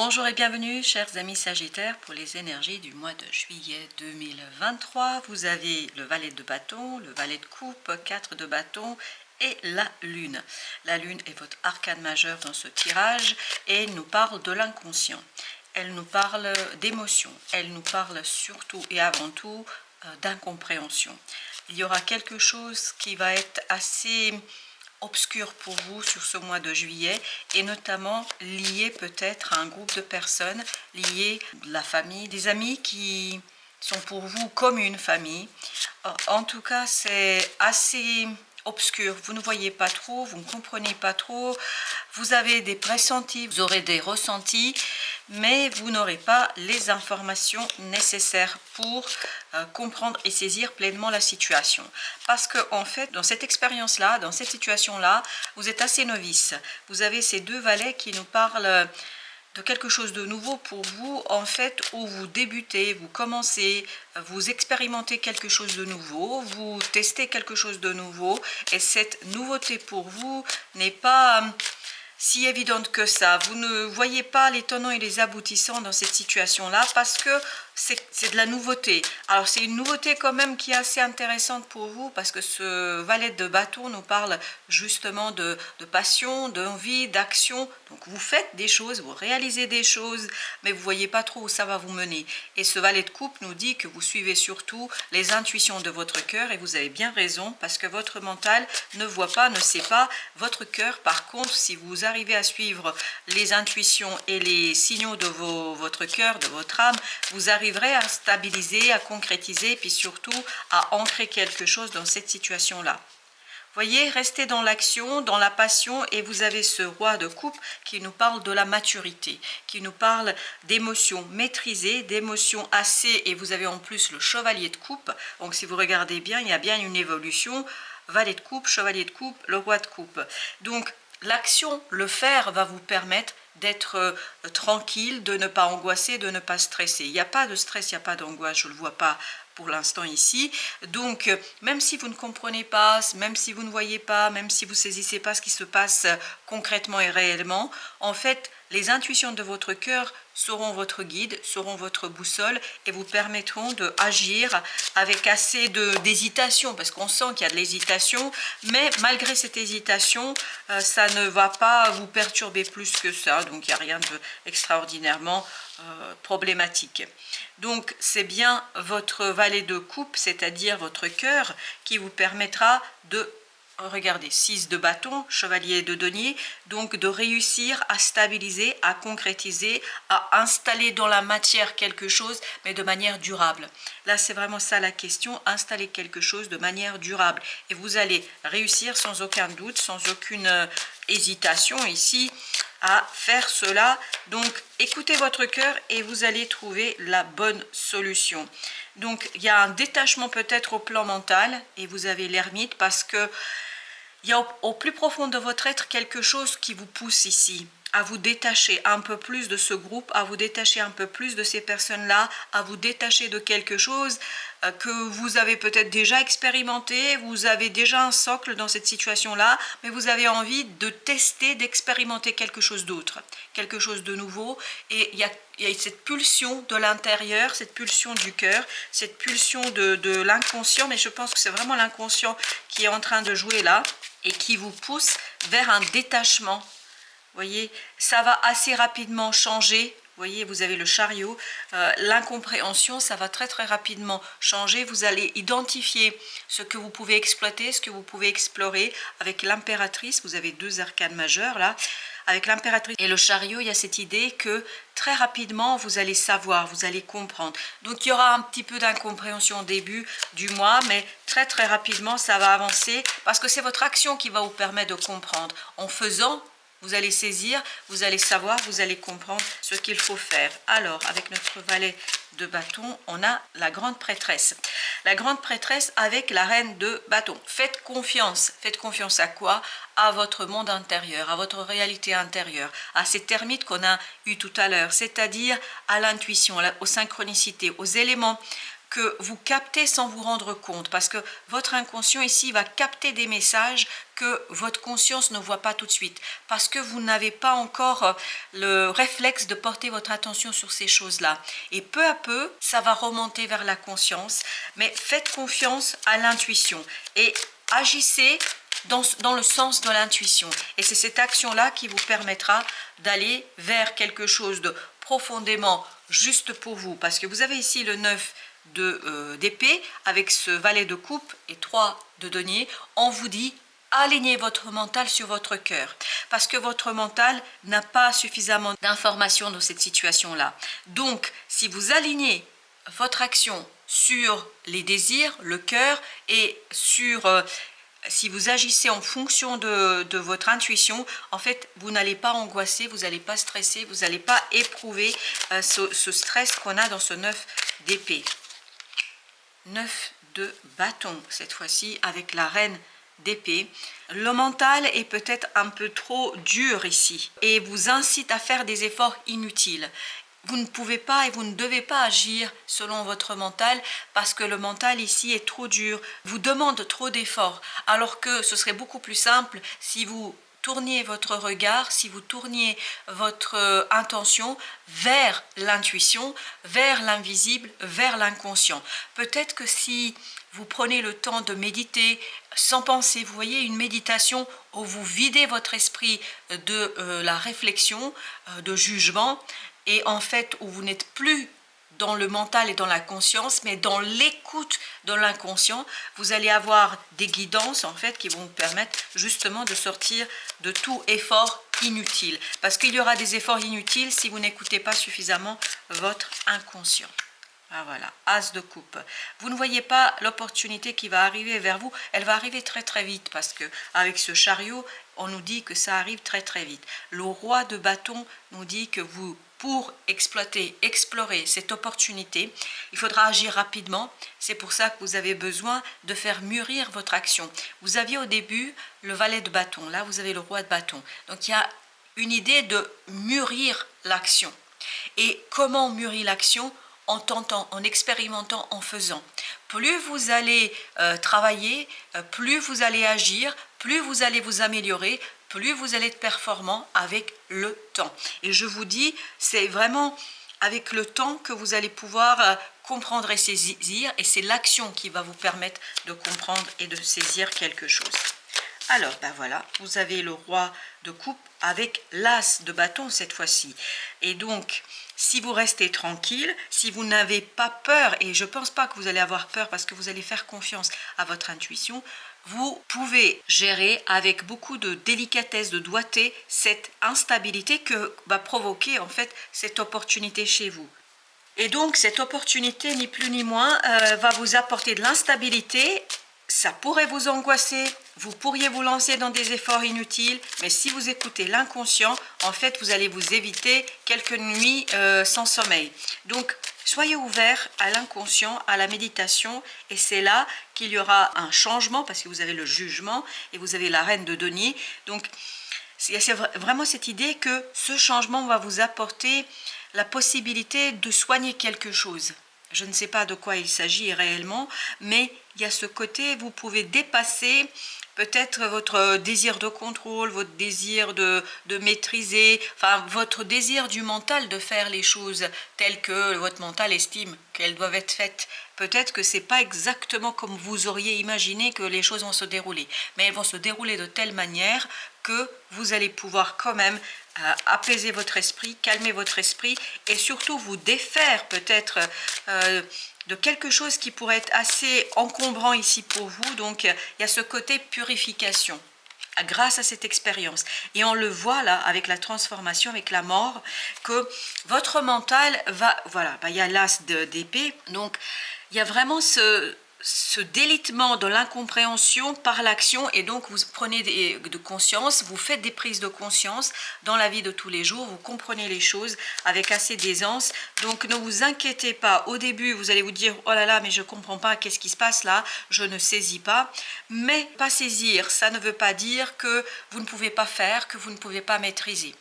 Bonjour et bienvenue chers amis Sagittaires pour les énergies du mois de juillet 2023. Vous avez le valet de bâton, le valet de coupe, 4 de bâton et la lune. La lune est votre arcane majeur dans ce tirage et elle nous parle de l'inconscient. Elle nous parle d'émotions, elle nous parle surtout et avant tout d'incompréhension. Il y aura quelque chose qui va être assez obscur pour vous sur ce mois de juillet et notamment lié peut-être à un groupe de personnes, lié à la famille, des amis qui sont pour vous comme une famille. En tout cas, c'est assez obscur, vous ne voyez pas trop, vous ne comprenez pas trop, vous avez des pressentis, vous aurez des ressentis, mais vous n'aurez pas les informations nécessaires pour comprendre et saisir pleinement la situation. Parce que en fait, dans cette expérience-là, dans cette situation-là, vous êtes assez novice. Vous avez ces deux valets qui nous parlent de quelque chose de nouveau pour vous, en fait, où vous débutez, vous commencez, vous expérimentez quelque chose de nouveau, vous testez quelque chose de nouveau, et cette nouveauté pour vous n'est pas si évidente que ça. Vous ne voyez pas les tenants et les aboutissants dans cette situation-là parce que c'est de la nouveauté. Alors c'est une nouveauté quand même qui est assez intéressante pour vous parce que ce valet de bâton nous parle justement de passion, d'envie, d'action. Donc vous faites des choses, vous réalisez des choses, mais vous ne voyez pas trop où ça va vous mener. Et ce valet de coupe nous dit que vous suivez surtout les intuitions de votre cœur et vous avez bien raison parce que votre mental ne voit pas, ne sait pas. Votre cœur, par contre, si vous arrivez à suivre les intuitions et les signaux de votre cœur, de votre âme, vous arriverez à stabiliser, à concrétiser, puis surtout à ancrer quelque chose dans cette situation-là. Voyez, restez dans l'action, dans la passion, et vous avez ce roi de coupe qui nous parle de la maturité, qui nous parle d'émotions maîtrisées, d'émotions assez, et vous avez en plus le chevalier de coupe. Donc si vous regardez bien, il y a bien une évolution, valet de coupe, chevalier de coupe, le roi de coupe. Donc l'action, le faire va vous permettre d'être tranquille, de ne pas angoisser, de ne pas stresser. Il n'y a pas de stress, il n'y a pas d'angoisse, je ne le vois pas pour l'instant ici. Donc, même si vous ne comprenez pas, même si vous ne voyez pas, même si vous ne saisissez pas ce qui se passe concrètement et réellement, en fait, les intuitions de votre cœur seront votre guide, seront votre boussole et vous permettront d'agir avec assez d'hésitation, parce qu'on sent qu'il y a de l'hésitation, mais malgré cette hésitation, ça ne va pas vous perturber plus que ça, donc il n'y a rien d'extraordinairement problématique. Donc c'est bien votre valet de coupe, c'est-à-dire votre cœur, qui vous permettra de, regardez, 6 de bâton, chevalier de denier, donc de réussir à stabiliser, à concrétiser, à installer dans la matière quelque chose, mais de manière durable. Là, c'est vraiment ça la question, installer quelque chose de manière durable. Et vous allez réussir sans aucun doute, sans aucune hésitation ici, à faire cela. Donc écoutez votre cœur et vous allez trouver la bonne solution. Donc il y a un détachement peut-être au plan mental et vous avez l'ermite parce que il y a au plus profond de votre être quelque chose qui vous pousse ici à vous détacher un peu plus de ce groupe, à vous détacher un peu plus de ces personnes-là, à vous détacher de quelque chose que vous avez peut-être déjà expérimenté, vous avez déjà un socle dans cette situation-là, mais vous avez envie de tester, d'expérimenter quelque chose d'autre, quelque chose de nouveau, et il y a cette pulsion de l'intérieur, cette pulsion du cœur, cette pulsion de l'inconscient, mais je pense que c'est vraiment l'inconscient qui est en train de jouer là, et qui vous pousse vers un détachement. Voyez, ça va assez rapidement changer. Voyez, vous avez le chariot, l'incompréhension, ça va très très rapidement changer. Vous allez identifier ce que vous pouvez exploiter, ce que vous pouvez explorer. Avec l'impératrice, vous avez 2 arcanes majeures là. Avec l'impératrice et le chariot, il y a cette idée que très rapidement, vous allez savoir, vous allez comprendre. Donc, il y aura un petit peu d'incompréhension au début du mois, mais très très rapidement, ça va avancer parce que c'est votre action qui va vous permettre de comprendre. En faisant, vous allez saisir, vous allez savoir, vous allez comprendre ce qu'il faut faire. Alors, avec notre valet de bâton, on a la grande prêtresse. La grande prêtresse avec la reine de bâton. Faites confiance. Faites confiance à quoi? À votre monde intérieur, à votre réalité intérieure, à ces termites qu'on a eu tout à l'heure, c'est-à-dire à l'intuition, aux synchronicités, aux éléments que vous captez sans vous rendre compte, parce que votre inconscient ici va capter des messages que votre conscience ne voit pas tout de suite, parce que vous n'avez pas encore le réflexe de porter votre attention sur ces choses-là. Et peu à peu, ça va remonter vers la conscience, mais faites confiance à l'intuition et agissez dans le sens de l'intuition. Et c'est cette action-là qui vous permettra d'aller vers quelque chose de profondément juste pour vous, parce que vous avez ici le 9 d'épée avec ce valet de coupe et 3 de denier. On vous dit alignez votre mental sur votre cœur, parce que votre mental n'a pas suffisamment d'informations dans cette situation-là. Donc, si vous alignez votre action sur les désirs, le cœur, et sur si vous agissez en fonction de votre intuition, en fait, vous n'allez pas angoisser, vous n'allez pas stresser, vous n'allez pas éprouver ce stress qu'on a dans ce 9 d'épée. 9 de bâton, cette fois-ci, avec la reine d'épée. Le mental est peut-être un peu trop dur ici et vous incite à faire des efforts inutiles. Vous ne pouvez pas et vous ne devez pas agir selon votre mental, parce que le mental ici est trop dur, vous demande trop d'efforts, alors que ce serait beaucoup plus simple si vous tourniez votre regard, si vous tourniez votre intention vers l'intuition, vers l'invisible, vers l'inconscient. Peut-être que si vous prenez le temps de méditer sans penser, vous voyez, une méditation où vous videz votre esprit de la réflexion, de jugement, et en fait où vous n'êtes plus dans le mental et dans la conscience, mais dans l'écoute de l'inconscient, vous allez avoir des guidances en fait qui vont vous permettre justement de sortir de tout effort inutile. Parce qu'il y aura des efforts inutiles si vous n'écoutez pas suffisamment votre inconscient. Ah, voilà, As de coupe. Vous ne voyez pas l'opportunité qui va arriver vers vous. Elle va arriver très très vite, parce que avec ce chariot, on nous dit que ça arrive très très vite. Le roi de bâton nous dit que vous, pour explorer cette opportunité, il faudra agir rapidement. C'est pour ça que vous avez besoin de faire mûrir votre action. Vous aviez au début le valet de bâton, là vous avez le roi de bâton. Donc il y a une idée de mûrir l'action. Et comment mûrir l'action? En tentant, en expérimentant, en faisant. Plus vous allez travailler, plus vous allez agir, plus vous allez vous améliorer, plus vous allez être performant avec le temps. Et je vous dis, c'est vraiment avec le temps que vous allez pouvoir comprendre et saisir, et c'est l'action qui va vous permettre de comprendre et de saisir quelque chose. Alors, ben voilà, vous avez le roi de coupe avec l'as de bâton cette fois-ci. Et donc, si vous restez tranquille, si vous n'avez pas peur, et je ne pense pas que vous allez avoir peur parce que vous allez faire confiance à votre intuition, vous pouvez gérer avec beaucoup de délicatesse, de doigté, cette instabilité que va provoquer en fait cette opportunité chez vous. Et donc, cette opportunité, ni plus ni moins, va vous apporter de l'instabilité. Ça pourrait vous angoisser, vous pourriez vous lancer dans des efforts inutiles, mais si vous écoutez l'inconscient, en fait, vous allez vous éviter quelques nuits sans sommeil. Donc, soyez ouverts à l'inconscient, à la méditation, et c'est là qu'il y aura un changement, parce que vous avez le jugement et vous avez la reine de denier. Donc, c'est vraiment cette idée que ce changement va vous apporter la possibilité de soigner quelque chose. Je ne sais pas de quoi il s'agit réellement, mais il y a ce côté, vous pouvez dépasser peut-être votre désir de contrôle, votre désir de maîtriser, enfin votre désir du mental de faire les choses telles que votre mental estime qu'elles doivent être faites. Peut-être que ce n'est pas exactement comme vous auriez imaginé que les choses vont se dérouler, mais elles vont se dérouler de telle manière que vous allez pouvoir quand même apaiser votre esprit, calmer votre esprit et surtout vous défaire peut-être de quelque chose qui pourrait être assez encombrant ici pour vous. Donc il y a ce côté purification grâce à cette expérience. Et on le voit là avec la transformation, avec la mort, que votre mental va, voilà, il y a l'as d'épée, donc il y a vraiment ce délitement de l'incompréhension par l'action, et donc vous prenez de conscience, vous faites des prises de conscience dans la vie de tous les jours, vous comprenez les choses avec assez d'aisance. Donc ne vous inquiétez pas, au début vous allez vous dire oh là là mais je comprends pas, qu'est-ce qui se passe là, je ne saisis pas. Mais pas saisir, ça ne veut pas dire que vous ne pouvez pas faire, que vous ne pouvez pas maîtriser.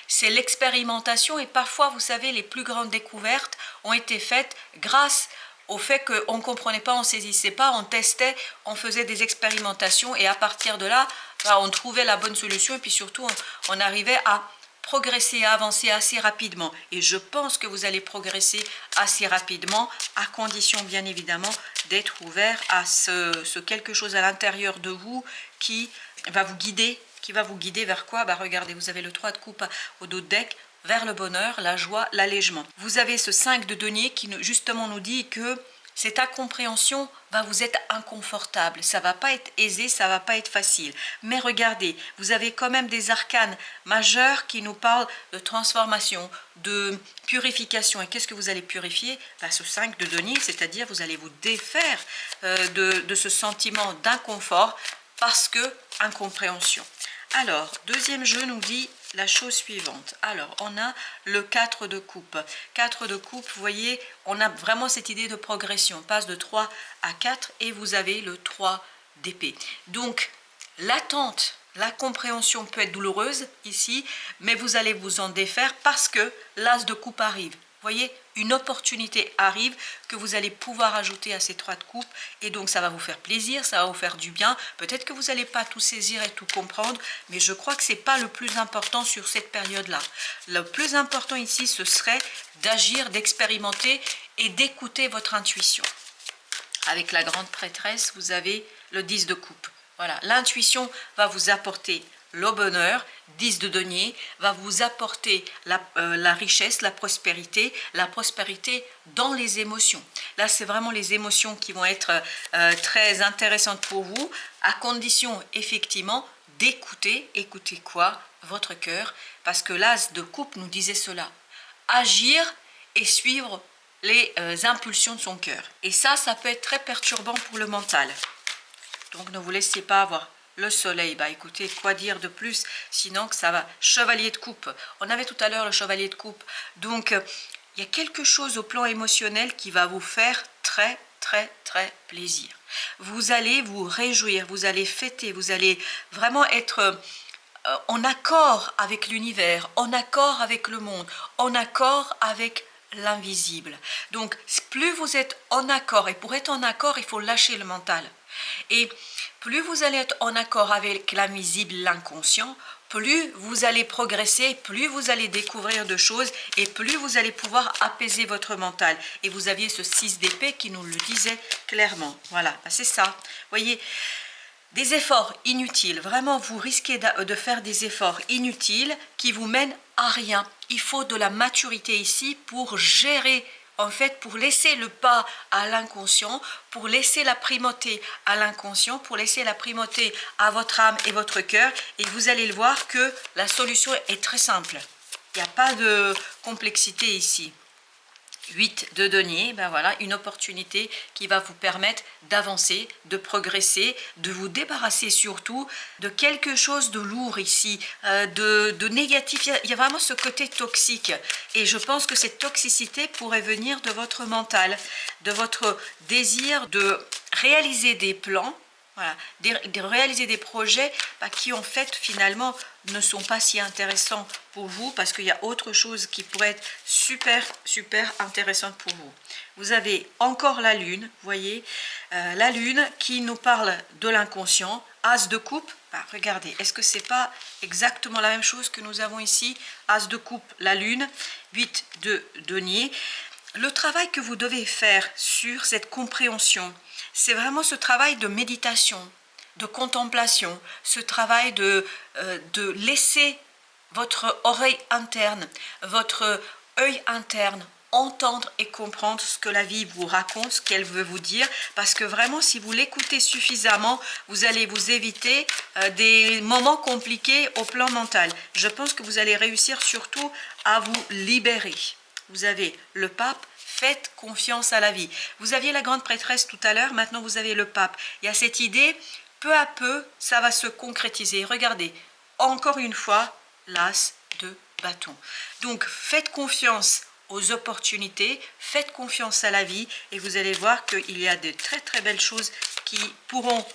C'est l'expérimentation, et parfois vous savez les plus grandes découvertes ont été faites grâce au fait qu'on ne comprenait pas, on ne saisissait pas, on testait, on faisait des expérimentations et à partir de là, on trouvait la bonne solution et puis surtout on arrivait à progresser, à avancer assez rapidement. Et je pense que vous allez progresser assez rapidement à condition bien évidemment d'être ouvert à ce quelque chose à l'intérieur de vous qui va vous guider. Qui va vous guider vers quoi? Regardez, vous avez le 3 de coupe au dos de deck, vers le bonheur, la joie, l'allègement. Vous avez ce 5 de denier qui justement nous dit que cette incompréhension va vous être inconfortable. Ça va pas être aisé, ça va pas être facile. Mais regardez, vous avez quand même des arcanes majeurs qui nous parlent de transformation, de purification. Et qu'est-ce que vous allez purifier? Ce 5 de denier, c'est-à-dire vous allez vous défaire de ce sentiment d'inconfort parce que incompréhension. Alors, deuxième jeu nous dit la chose suivante. Alors, on a le 4 de coupe. 4 de coupe, vous voyez, on a vraiment cette idée de progression. On passe de 3 à 4 et vous avez le 3 d'épée. Donc, l'attente, la compréhension peut être douloureuse ici, mais vous allez vous en défaire parce que l'as de coupe arrive. Vous voyez, une opportunité arrive que vous allez pouvoir ajouter à ces 3 de coupe et donc ça va vous faire plaisir, ça va vous faire du bien. Peut-être que vous n'allez pas tout saisir et tout comprendre, mais je crois que ce n'est pas le plus important sur cette période-là. Le plus important ici, ce serait d'agir, d'expérimenter et d'écouter votre intuition. Avec la grande prêtresse, vous avez le 10 de coupe. Voilà, l'intuition va vous apporter le bonheur. 10 de denier va vous apporter la richesse, la prospérité dans les émotions. Là, c'est vraiment les émotions qui vont être très intéressantes pour vous, à condition effectivement d'écouter. Écoutez quoi? Votre cœur, parce que l'as de coupe nous disait cela. Agir et suivre les impulsions de son cœur. Et ça peut être très perturbant pour le mental. Donc ne vous laissez pas avoir. Le soleil, écoutez, quoi dire de plus, sinon que ça va. Chevalier de coupe, on avait tout à l'heure le chevalier de coupe. Donc, il y a quelque chose au plan émotionnel qui va vous faire très, très, très plaisir. Vous allez vous réjouir, vous allez fêter, vous allez vraiment être en accord avec l'univers, en accord avec le monde, en accord avec l'invisible. Donc, plus vous êtes en accord, et pour être en accord, il faut lâcher le mental. Et plus vous allez être en accord avec l'invisible, l'inconscient, plus vous allez progresser, plus vous allez découvrir de choses et plus vous allez pouvoir apaiser votre mental. Et vous aviez ce 6 d'épée qui nous le disait clairement. Voilà, c'est ça. Vous voyez, des efforts inutiles. Vraiment, vous risquez de faire des efforts inutiles qui vous mènent à rien. Il faut de la maturité ici pour gérer. En fait, pour laisser le pas à l'inconscient, pour laisser la primauté à l'inconscient, pour laisser la primauté à votre âme et votre cœur, et vous allez le voir que la solution est très simple. Il n'y a pas de complexité ici. 8 de denier, voilà, une opportunité qui va vous permettre d'avancer, de progresser, de vous débarrasser surtout de quelque chose de lourd ici, de négatif. Il y a vraiment ce côté toxique et je pense que cette toxicité pourrait venir de votre mental, de votre désir de réaliser des plans. Voilà, de réaliser des projets qui en fait finalement ne sont pas si intéressants pour vous parce qu'il y a autre chose qui pourrait être super intéressante pour vous. Vous avez encore la lune, vous voyez, la lune qui nous parle de l'inconscient, as de coupe. Regardez, est-ce que c'est pas exactement la même chose que nous avons ici? As de coupe, la lune, 8 de denier. Le travail que vous devez faire sur cette compréhension, c'est vraiment ce travail de méditation, de contemplation, ce travail de laisser votre oreille interne, votre œil interne entendre et comprendre ce que la vie vous raconte, ce qu'elle veut vous dire, parce que vraiment si vous l'écoutez suffisamment, vous allez vous éviter des moments compliqués au plan mental. Je pense que vous allez réussir surtout à vous libérer. Vous avez le pape, faites confiance à la vie. Vous aviez la grande prêtresse tout à l'heure, maintenant vous avez le pape. Il y a cette idée, peu à peu, ça va se concrétiser. Regardez, encore une fois, l'as de bâton. Donc, faites confiance aux opportunités, faites confiance à la vie et vous allez voir qu'il y a de très très belles choses qui pourront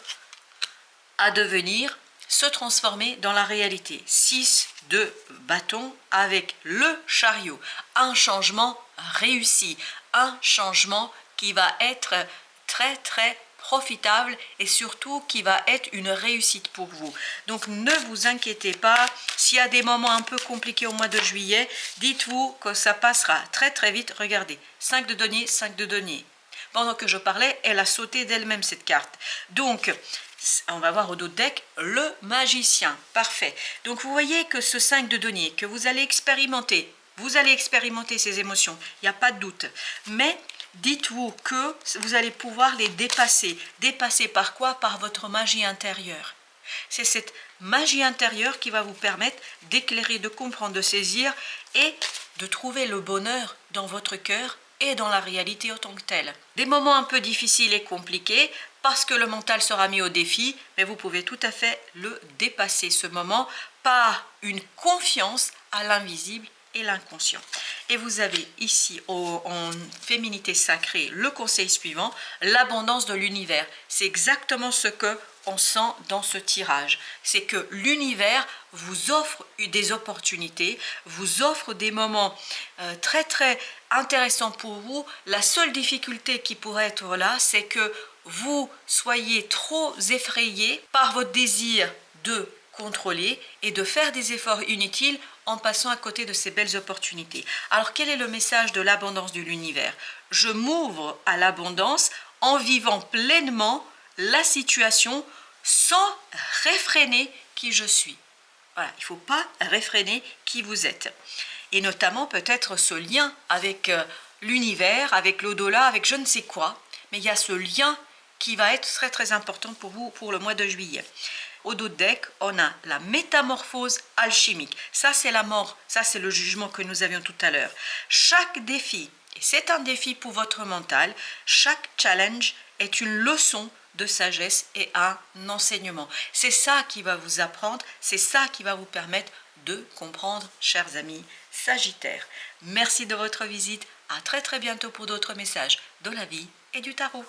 à devenir se transformer dans la réalité. 6 de bâton avec le chariot. Un changement réussi, un changement qui va être très très profitable et surtout qui va être une réussite pour vous. Donc ne vous inquiétez pas, s'il y a des moments un peu compliqués au mois de juillet, dites-vous que ça passera très très vite. Regardez, 5 de denier, 5 de denier. Pendant que je parlais, elle a sauté d'elle-même cette carte. Donc, on va voir au dos de deck le magicien. Parfait. Donc vous voyez que ce 5 de denier que vous allez expérimenter ces émotions, il n'y a pas de doute. Mais dites-vous que vous allez pouvoir les dépasser. Dépasser par quoi? Par votre magie intérieure. C'est cette magie intérieure qui va vous permettre d'éclairer, de comprendre, de saisir et de trouver le bonheur dans votre cœur et dans la réalité en tant que telle. Des moments un peu difficiles et compliqués parce que le mental sera mis au défi, mais vous pouvez tout à fait le dépasser ce moment par une confiance à l'invisible et l'inconscient. Et vous avez ici en féminité sacrée le conseil suivant, l'abondance de l'univers. C'est exactement ce que on sent dans ce tirage. C'est que l'univers vous offre des opportunités, vous offre des moments très très intéressants pour vous. La seule difficulté qui pourrait être là, c'est que vous soyez trop effrayé par votre désir de contrôler et de faire des efforts inutiles en passant à côté de ces belles opportunités. Alors quel est le message de l'abondance de l'univers? Je m'ouvre à l'abondance en vivant pleinement la situation sans réfréner qui je suis. Voilà, il ne faut pas réfréner qui vous êtes. Et notamment peut-être ce lien avec l'univers, avec l'au-delà, avec je ne sais quoi. Mais il y a ce lien qui va être très très important pour vous pour le mois de juillet. Au dos de deck, on a la métamorphose alchimique. Ça, c'est la mort. Ça, c'est le jugement que nous avions tout à l'heure. Chaque défi, et c'est un défi pour votre mental, chaque challenge est une leçon de sagesse et un enseignement. C'est ça qui va vous apprendre, c'est ça qui va vous permettre de comprendre, chers amis Sagittaires. Merci de votre visite. À très très bientôt pour d'autres messages de la vie et du tarot.